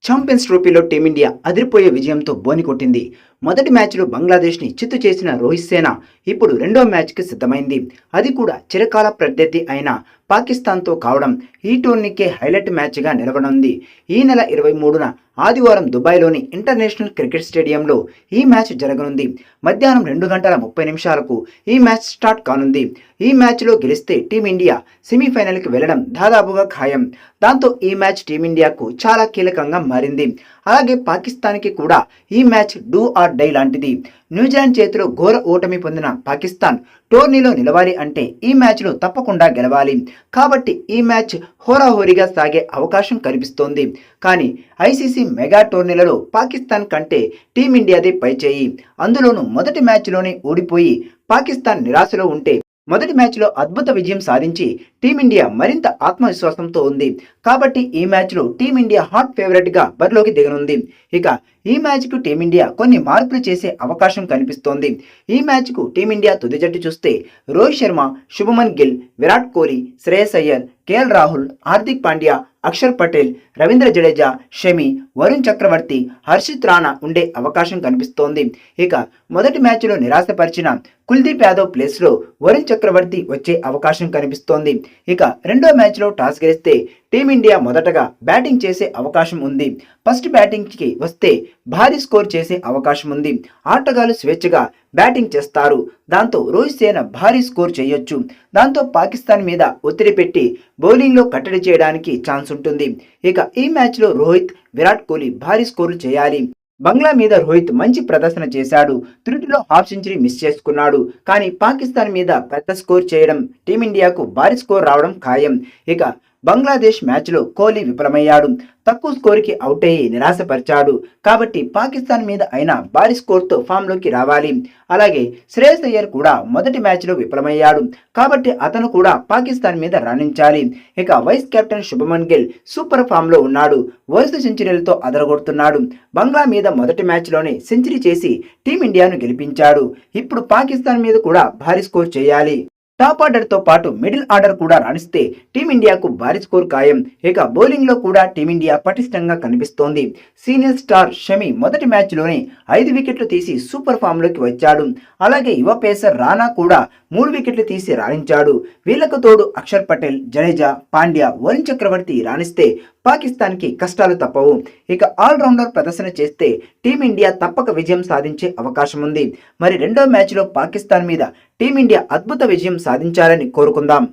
Champions ట్రోఫీలో team India అదిరిపోయే విజయంతో బోని కొట్టింది. మొదటి మ్యాచ్లో బంగ్లాదేశ్ని చిత్తు చేసిన రోహిత్ సేన ఇప్పుడు రెండో మ్యాచ్కి సిద్ధమైంది. అది కూడా చిరకాల ప్రత్యర్థి అయిన పాకిస్తాన్తో కావడం ఈ టోర్నీకే హైలైట్ మ్యాచ్గా నిలవనుంది. ఈ నెల 23న ఆదివారం దుబాయ్లోని ఇంటర్నేషనల్ క్రికెట్ స్టేడియంలో ఈ మ్యాచ్ జరగనుంది. మధ్యాహ్నం 2 గంటల 30 నిమిషాలకు ఈ మ్యాచ్ స్టార్ట్ కానుంది. ఈ మ్యాచ్లో గెలిస్తే టీమిండియా సెమీఫైనల్కి వెళ్లడం దాదాపుగా ఖాయం. దాంతో ఈ మ్యాచ్ టీమిండియాకు చాలా కీలకంగా మారింది. అలాగే పాకిస్తాన్కి కూడా ఈ మ్యాచ్ డూ ఆర్ డై లాంటిది. న్యూజిలాండ్ చేతిలో ఘోర ఓటమి పొందిన పాకిస్తాన్ టోర్నీలో నిలవాలి అంటే ఈ మ్యాచ్లో తప్పకుండా గెలవాలి. కాబట్టి ఈ మ్యాచ్ హోరాహోరీగా సాగే అవకాశం కనిపిస్తోంది. కానీ ఐసీసీ మెగా టోర్నీలలో పాకిస్తాన్ కంటే టీమిండియాదే పైచేయి. అందులోనూ మొదటి మ్యాచ్లోనే ఓడిపోయి పాకిస్తాన్ నిరాశలో ఉంటే మొదటి మ్యాచ్లో అద్భుత విజయం సాధించి టీమిండియా మరింత ఆత్మవిశ్వాసంతో ఉంది. కాబట్టి ఈ మ్యాచ్లో టీమిండియా హాట్ ఫేవరెట్గా బరిలోకి దిగనుంది. ఇక ఈ మ్యాచ్కు టీమిండియా కొన్ని మార్పులు చేసే అవకాశం కనిపిస్తోంది. ఈ మ్యాచ్కు టీమిండియా తుది జట్టు చూస్తే రోహిత్ శర్మ, శుభమన్ గిల్, విరాట్ కోహ్లీ, శ్రేయస్ అయ్యర్, కేఎల్ రాహుల్, హార్దిక్ పాండ్యా, అక్షర్ పటేల్, రవీంద్ర జడేజా, షమి, వరుణ్ చక్రవర్తి, హర్షిత్ రాణా ఉండే అవకాశం కనిపిస్తోంది. ఇక మొదటి మ్యాచ్లో నిరాశపరిచిన కుల్దీప్ యాదవ్ ప్లేస్లో వరుణ్ చక్రవర్తి వచ్చే అవకాశం కనిపిస్తోంది. ఇక రెండో మ్యాచ్లో టాస్ గెలిస్తే టీమిండియా మొదటగా బ్యాటింగ్ చేసే అవకాశం ఉంది. ఫస్ట్ బ్యాటింగ్కి వస్తే భారీ స్కోర్ చేసే అవకాశం ఉంది. ఆటగాళ్లు స్వేచ్ఛగా బ్యాటింగ్ చేస్తారు. దాంతో రోహిత్ సేన భారీ స్కోర్ చేయొచ్చు. దాంతో పాకిస్తాన్ మీద ఒత్తిడి పెట్టి బౌలింగ్లో కట్టడి చేయడానికి ఛాన్స్ ఉంటుంది. ఇక ఈ మ్యాచ్లో రోహిత్, విరాట్ కోహ్లీ భారీ స్కోర్లు చేయాలి. బంగ్లా మీద రోహిత్ మంచి ప్రదర్శన చేశాడు. త్రుటిలో హాఫ్ సెంచరీ మిస్ చేసుకున్నాడు. కానీ పాకిస్తాన్ మీద పెద్ద స్కోర్ చేయడం టీమిండియాకు భారీ స్కోర్ రావడం ఖాయం. ఇక బంగ్లాదేశ్ మ్యాచ్లో కోహ్లీ విఫలమయ్యాడు. తక్కువ స్కోర్కి అవుట్ అయ్యి నిరాశపరిచాడు. కాబట్టి పాకిస్తాన్ మీద అయినా భారీ స్కోర్తో ఫామ్లోకి రావాలి. అలాగే శ్రేయస్ అయ్యర్ కూడా మొదటి మ్యాచ్లో విఫలమయ్యాడు. కాబట్టి అతను కూడా పాకిస్తాన్ మీద రాణించాలి. ఇక vice captain Shubman Gill super ఫామ్లో ఉన్నాడు. వరుస సెంచరీలతో అదరగొడుతున్నాడు. బంగ్లా మీద మొదటి మ్యాచ్లోనే సెంచరీ చేసి టీమిండియాను గెలిపించాడు. ఇప్పుడు పాకిస్తాన్ మీద కూడా భారీ స్కోర్ చేయాలి. టాప్ ఆర్డర్తో పాటు మిడిల్ ఆర్డర్ కూడా రాణిస్తే టీమిండియాకు భారీ స్కోర్ ఖాయం. ఇక బౌలింగ్లో కూడా టీమిండియా పటిష్టంగా కనిపిస్తోంది. సీనియర్ స్టార్ షమి మొదటి మ్యాచ్లోనే 5 వికెట్లు తీసి సూపర్ ఫామ్లోకి వచ్చాడు. అలాగే యువ పేసర్ రాణా కూడా 3 వికెట్లు తీసి రాణించాడు. వీళ్లకు తోడు అక్షర్ పటేల్, జడేజా, పాండ్యా, వరుణ్ చక్రవర్తి రాణిస్తే పాకిస్తాన్కి కష్టాలు తప్పవు. ఇక ఆల్రౌండర్ ప్రదర్శన చేస్తే టీమిండియా తప్పక విజయం సాధించే అవకాశం ఉంది. మరి రెండో మ్యాచ్లో పాకిస్తాన్ మీద టీమిండియా అద్భుత విజయం సాధించాలని కోరుకుందాం.